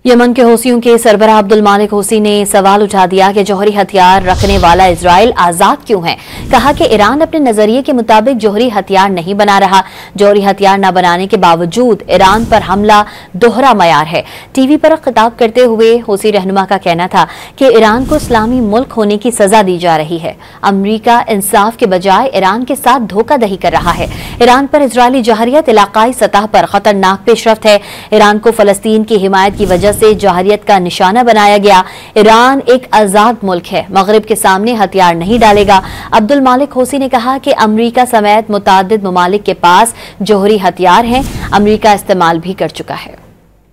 Yemen के हौसियों के सरबराह अब्दुल मालिक हौसी ने सवाल उठा दिया कि जौहरी हथियार रखने वाला इजराइल आजाद क्यों है। कहा कि ईरान अपने नजरिए के मुताबिक जौहरी हथियार नहीं बना रहा। जौहरी हथियार न बनाने के बावजूद ईरान पर हमला दोहरा मयार है। टीवी पर खिताब करते हुए हौसी रहनुमा का कहना था कि ईरान को इस्लामी मुल्क होने की सजा दी जा रही है। अमरीका इंसाफ के बजाय ईरान के साथ धोखाधड़ी कर रहा है। ईरान पर इजरायली जहरियत इलाकाई सतह पर खतरनाक पेशरफ्त है। ईरान को फलस्तीन की हिमायत की वजह से जहरियत का निशाना बनाया गया। ईरान एक आजाद मुल्क है, मगरिब के सामने हथियार नहीं डालेगा। अब्दुल मालिक हौसी ने कहा कि अमरीका समेत मुतादिद ममालिक के पास जौहरी हथियार हैं, अमरीका इस्तेमाल भी कर चुका है।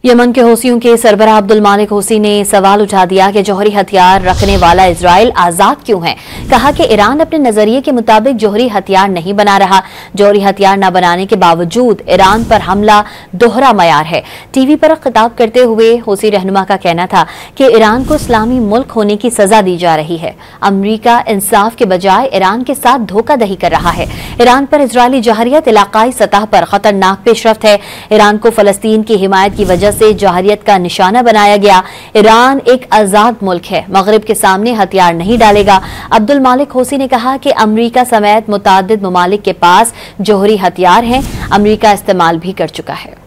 यमन के हौसियों के सरबराह अब्दुल मालिक हौसी ने सवाल उठा दिया कि जौहरी हथियार रखने वाला इजराइल आजाद क्यों है। कहा कि ईरान अपने नजरिए के मुताबिक जौहरी हथियार नहीं बना रहा। जौहरी हथियार न बनाने के बावजूद ईरान पर हमला दोहरा मयार है। टीवी पर खिताब करते हुए हौसी रहनुमा का कहना था कि ईरान को इस्लामी मुल्क होने की सजा दी जा रही है। अमरीका इंसाफ के बजाय ईरान के साथ धोखाधड़ी कर रहा है। ईरान पर इजरायली जहरियत इलाकाई सतह पर खतरनाक पेशरफ्त है। ईरान को फलस्तीन की हिमायत की वजह से जहरियत का निशाना बनाया गया। ईरान एक आजाद मुल्क है, मगरिब के सामने हथियार नहीं डालेगा। अब्दुल मालिक हौसी ने कहा कि अमरीका समेत मुतादिद ममालिक के पास जौहरी हथियार हैं, अमरीका इस्तेमाल भी कर चुका है।